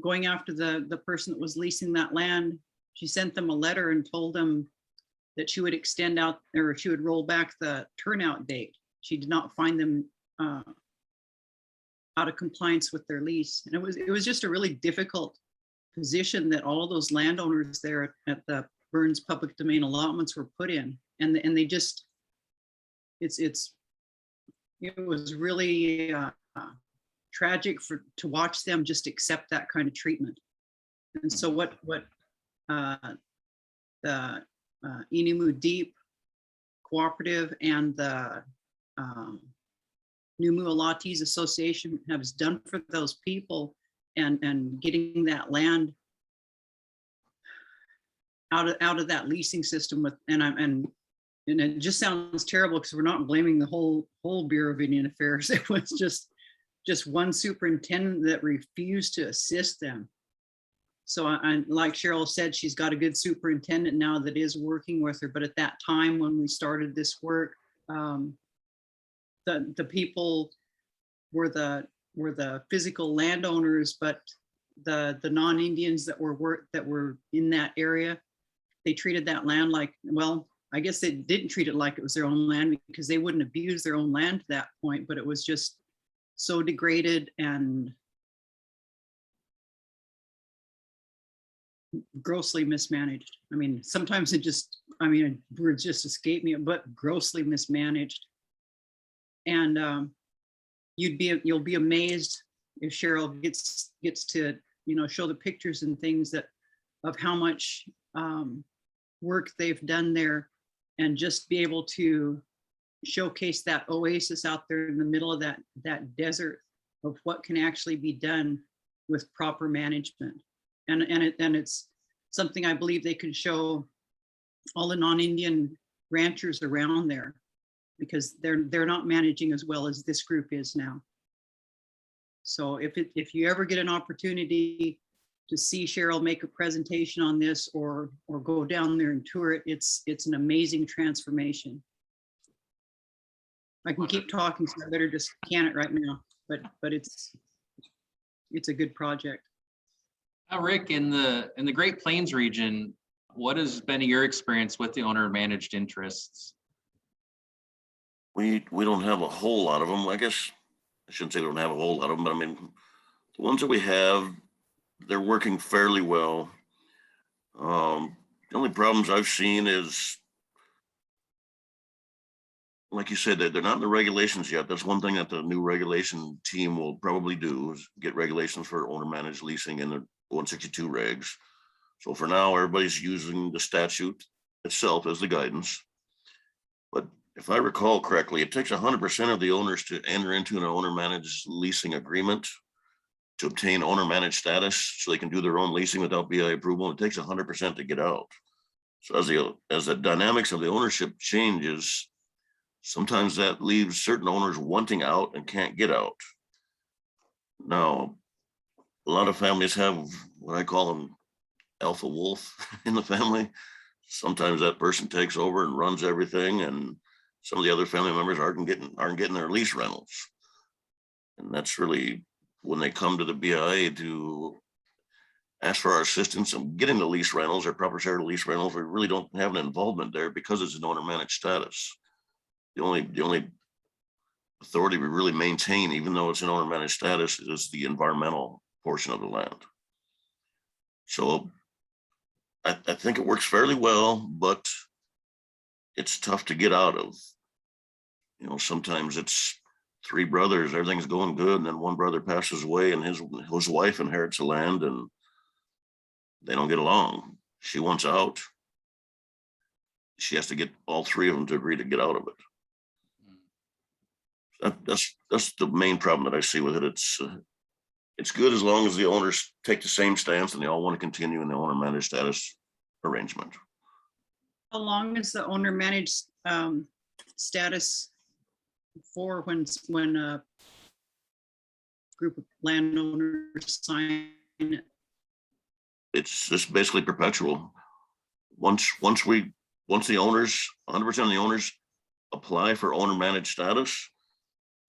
going after the person that was leasing that land, she sent them a letter and told them that she would extend out, or she would roll back the turnout date. She did not find them out of compliance with their lease. And it was just a really difficult position that all of those landowners there at the Burns public domain allotments were put in. And they just, it was really tragic to watch them just accept that kind of treatment. And so what the Inimu Deep Cooperative and the Numu Alatis Association has done for those people, and getting that land out of that leasing system with, and it just sounds terrible because we're not blaming the whole Bureau of Indian Affairs. It was just one superintendent that refused to assist them. So I like Cheryl said, she's got a good superintendent now that is working with her. But at that time when we started this work, the people were the physical landowners, but the non-Indians that were in that area, they treated that land like, well, I guess they didn't treat it like it was their own land, because they wouldn't abuse their own land to that point, but it was just so degraded and grossly mismanaged. I mean, sometimes words just escape me, but grossly mismanaged. And you'll be amazed if Cheryl gets to, show the pictures and things of how much work they've done there, and just be able to showcase that oasis out there in the middle of that desert of what can actually be done with proper management. And it's something I believe they can show all the non-Indian ranchers around there, because they're not managing as well as this group is now. So if you ever get an opportunity to see Cheryl make a presentation on this, or go down there and tour it, it's an amazing transformation. I can keep talking, so I better just can it right now, but it's a good project. Now, Rick, in the Great Plains region, what has been your experience with the owner managed interests? We don't have a whole lot of them. I guess I shouldn't say we don't have a whole lot of them, but I mean, the ones that we have, they're working fairly well. The only problems I've seen is, like you said, that they're not in the regulations yet. That's one thing that the new regulation team will probably do, is get regulations for owner managed leasing in the 162 regs. So for now, everybody's using the statute itself as the guidance. But if I recall correctly, it takes 100% of the owners to enter into an owner managed leasing agreement to obtain owner managed status, so they can do their own leasing without BI approval. It takes 100% to get out. So as the dynamics of the ownership changes, sometimes that leaves certain owners wanting out and can't get out. Now, a lot of families have what I call them alpha wolf in the family. Sometimes that person takes over and runs everything, and some of the other family members aren't getting their lease rentals. And that's really when they come to the BIA to ask for our assistance in getting the lease rentals or proper share of lease rentals. We really don't have an involvement there because it's an owner managed status. The only authority we really maintain, even though it's an owner managed status, is the environmental portion of the land. So I think it works fairly well, but it's tough to get out of. Sometimes it's three brothers, everything's going good, and then one brother passes away and his wife inherits the land and they don't get along. she wants out, she has to get all three of them to agree to get out of it. That's the main problem that I see with it. It's good as long as the owners take the same stance and they all want to continue in the owner managed status arrangement. How long is the owner managed status for when a group of landowners sign it? It's just basically perpetual. Once the owners, 100% of the owners apply for owner managed status,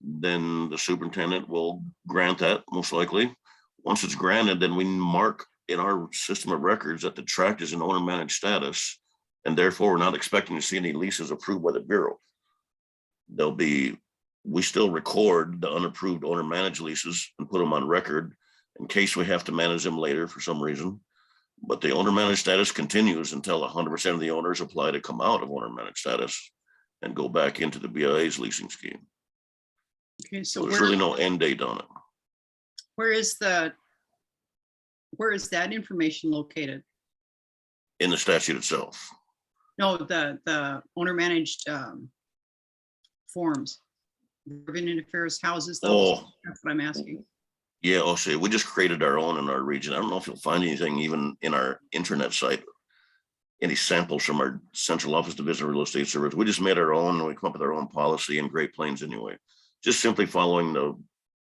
then the superintendent will grant that most likely. Once it's granted, then we mark in our system of records that the tract is in owner managed status, and therefore we're not expecting to see any leases approved by the Bureau. We still record the unapproved owner managed leases and put them on record in case we have to manage them later for some reason. But the owner managed status continues until 100% of the owners apply to come out of owner managed status and go back into the BIA's leasing scheme. Okay, So so there's really no end date on it. where is that information located? In the statute itself. No, the owner managed forms. Indian Affairs houses, those. Oh. That's what I'm asking. Yeah, I'll say we just created our own in our region. I don't know if you'll find anything even in our internet site, any samples from our central office division of real estate service. We just made our own and we come up with our own policy in Great Plains anyway, just simply following the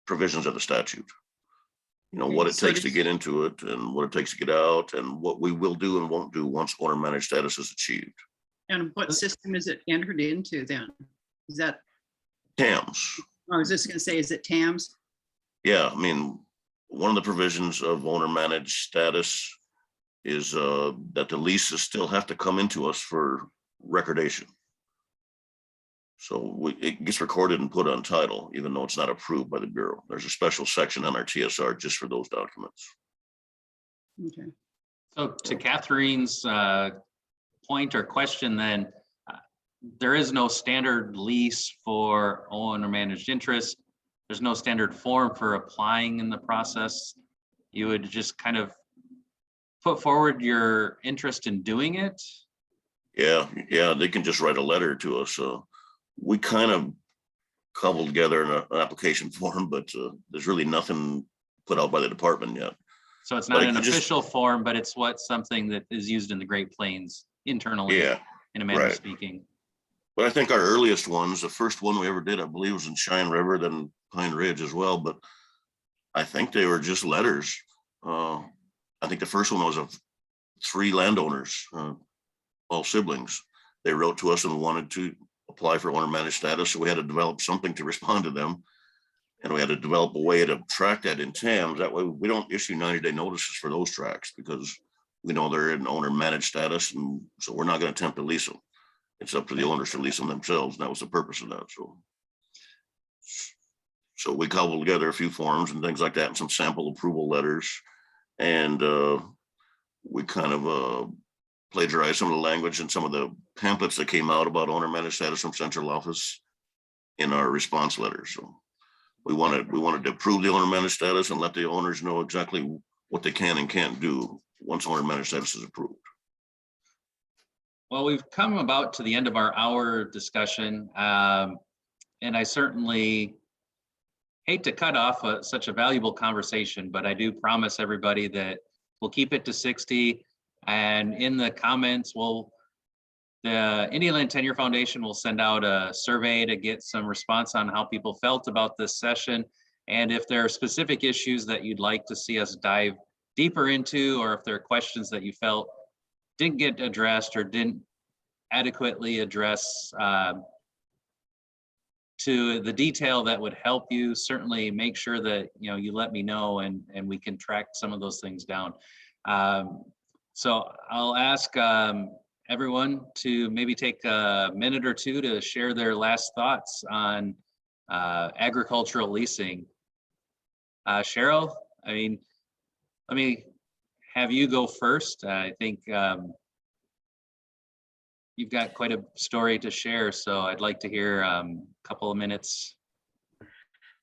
provisions of the statute. You know, what it So takes to get into it and what it takes to get out and what we will do and won't do once owner managed status is achieved. And what system is it entered into then? Is that, TAMS. I was just gonna say, is it TAMS? Yeah, I mean, one of the provisions of owner managed status is that the leases still have to come into us for recordation. So it gets recorded and put on title, even though it's not approved by the Bureau. There's a special section on our TSR just for those documents. Okay. So to Catherine's point or question, then there is no standard lease for owner managed interest. There's no standard form for applying in the process. You would just kind of put forward your interest in doing it. Yeah, they can just write a letter to us. We kind of cobbled together an application form, but there's really nothing put out by the department yet. So it's not But an you just- official form, but it's something that is used in the Great Plains internally, Yeah, in a manner of right. speaking. but I think our earliest ones, the first one we ever did, I believe was in Cheyenne River, then Pine Ridge as well, but I think they were just letters. I think the first one was of 3 landowners, all siblings. They wrote to us and wanted to apply for owner managed status, so we had to develop something to respond to them. And we had to develop a way to track that in TAMS. That way we don't issue 90-day notices for those tracts because we know they're in owner managed status, and so we're not going to attempt to lease them. It's up to the owners to lease them themselves. And that was the purpose of that. So we cobbled together a few forms and things like that and some sample approval letters. And we kind of plagiarized some of the language and some of the pamphlets that came out about owner managed status from central office in our response letters. So we wanted to approve the owner managed status and let the owners know exactly what they can and can't do once owner managed status is approved. Well, we've come about to the end of our hour discussion, and I certainly hate to cut off such a valuable conversation, but I do promise everybody that we'll keep it to 60. And in the comments, the Indian Land Tenure Foundation will send out a survey to get some response on how people felt about this session. And if there are specific issues that you'd like to see us dive deeper into, or if there are questions that you felt didn't get addressed or didn't adequately address to the detail that would help you, certainly make sure that you let me know and we can track some of those things down. So I'll ask everyone to maybe take a minute or two to share their last thoughts on agricultural leasing. Cheryl, I mean, let me have you go first. I think you've got quite a story to share, so I'd like to hear a couple of minutes.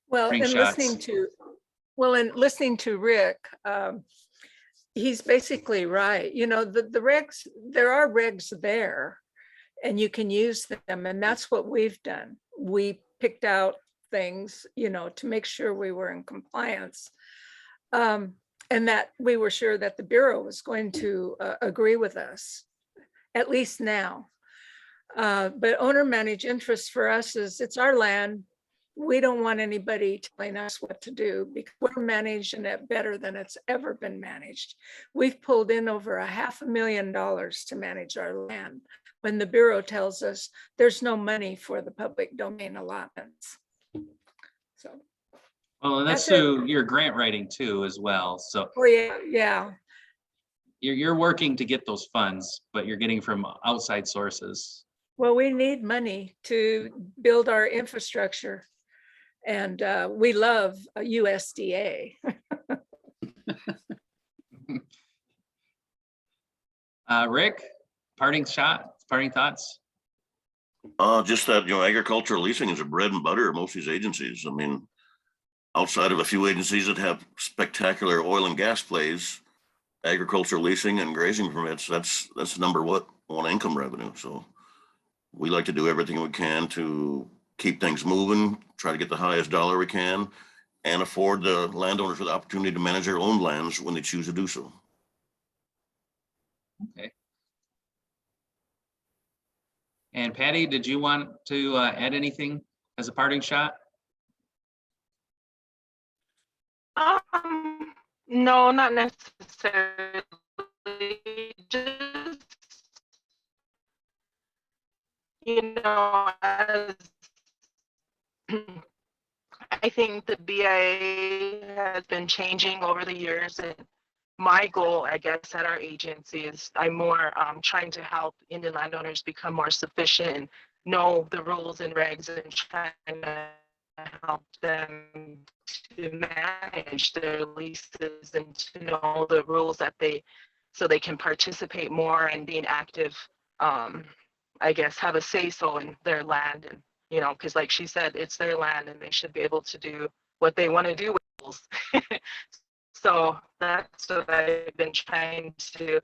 Well, Ring and shots. listening to Rick, he's basically right. You know, the regs, there are regs there and you can use them. And that's what we've done. We picked out things, you know, to make sure we were in compliance. And that we were sure that the Bureau was going to agree with us, at least now. But owner managed interest for us is it's our land. We don't want anybody telling us what to do because we're managing it better than it's ever been managed. We've pulled in over $500,000 to manage our land when the Bureau tells us there's no money for the public domain allotments. So. Well, and that's That's it. through your grant writing too as well. So Oh, yeah, yeah. you're working to get those funds, but you're getting from outside sources. Well, we need money to build our infrastructure. And we love USDA. Rick, parting thoughts? Just that, agricultural leasing is a bread and butter of most of these agencies. I mean, outside of a few agencies that have spectacular oil and gas plays, agricultural leasing and grazing permits, that's the number one income revenue. So we like to do everything we can to keep things moving, try to get the highest dollar we can, and afford the landowners with the opportunity to manage their own lands when they choose to do so. Okay. And Patty, did you want to add anything as a parting shot? No, not necessarily. Just, as I think the BIA has been changing over the years, and my goal, I guess, at our agency is I'm more trying to help Indian landowners become more sufficient and know the rules and regs and trying to help them to manage their leases and to know the rules so they can participate more and being active, I guess, have a say-so in their land. And, because like she said, it's their land and they should be able to do what they want to do with rules. So that's what I've been trying to,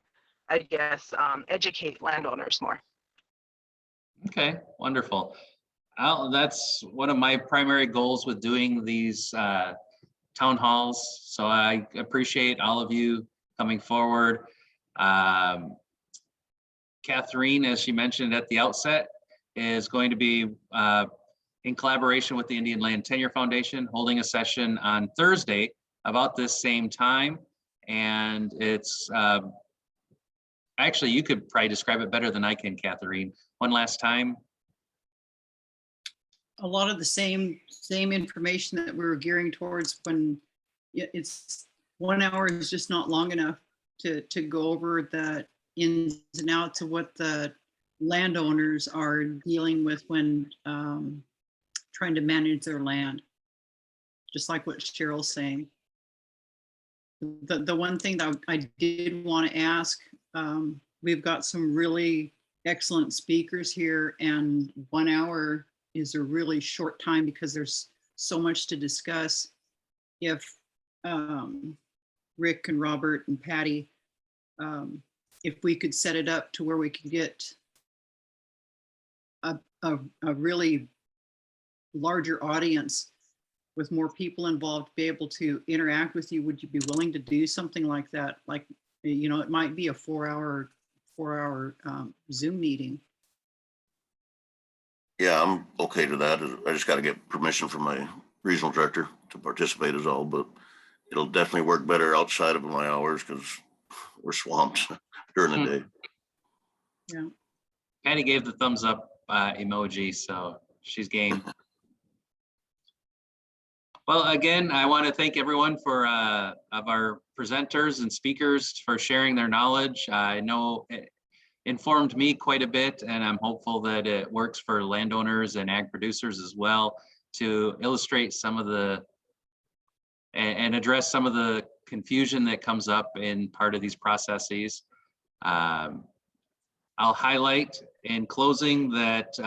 I guess, educate landowners more. Okay, wonderful. That's one of my primary goals with doing these town halls. So I appreciate all of you coming forward. Catherine, as she mentioned at the outset, is going to be in collaboration with the Indian Land Tenure Foundation, holding a session on Thursday about this same time. And it's actually, you could probably describe it better than I can, Catherine. One last time. A lot of the same information that we were gearing towards when it's 1 hour is just not long enough to go over the ins and outs of what the landowners are dealing with when trying to manage their land. Just like what Cheryl's saying. The one thing that I did want to ask, we've got some really excellent speakers here, and 1 hour is a really short time because there's so much to discuss. If Rick and Robert and Patty, if we could set it up to where we could get a really larger audience with more people involved, be able to interact with you, would you be willing to do something like that? Like, it might be a 4 hour Zoom meeting. Yeah, I'm okay to that. I just got to get permission from my regional director to participate is all, but it'll definitely work better outside of my hours because we're swamped during the day. Yeah. Patty gave the thumbs up emoji, so she's game. Well, again, I want to thank everyone of our presenters and speakers for sharing their knowledge. I know it informed me quite a bit, and I'm hopeful that it works for landowners and ag producers as well to illustrate some of the and address some of the confusion that comes up in part of these processes. I'll highlight in closing that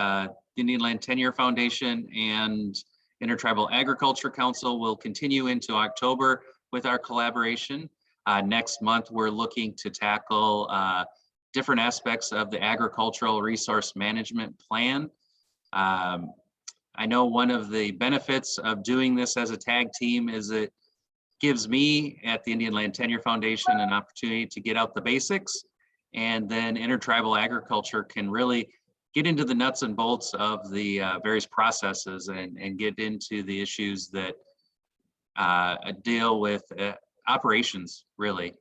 Indian Land Tenure Foundation and Intertribal Agriculture Council will continue into October with our collaboration. Next month, we're looking to tackle different aspects of the agricultural resource management plan. I know one of the benefits of doing this as a tag team is it gives me at the Indian Land Tenure Foundation an opportunity to get out the basics, and then intertribal agriculture can really get into the nuts and bolts of the various processes and get into the issues that deal with operations, really.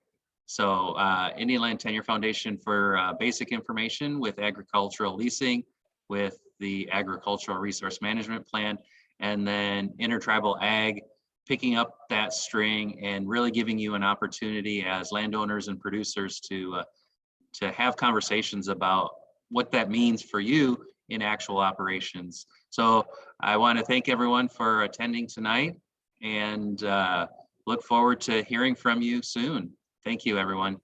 So Indian Land Tenure Foundation for basic information with agricultural leasing, with the agricultural resource management plan, and then intertribal ag, picking up that string and really giving you an opportunity as landowners and producers to have conversations about what that means for you in actual operations. So I want to thank everyone for attending tonight, and look forward to hearing from you soon. Thank you, everyone.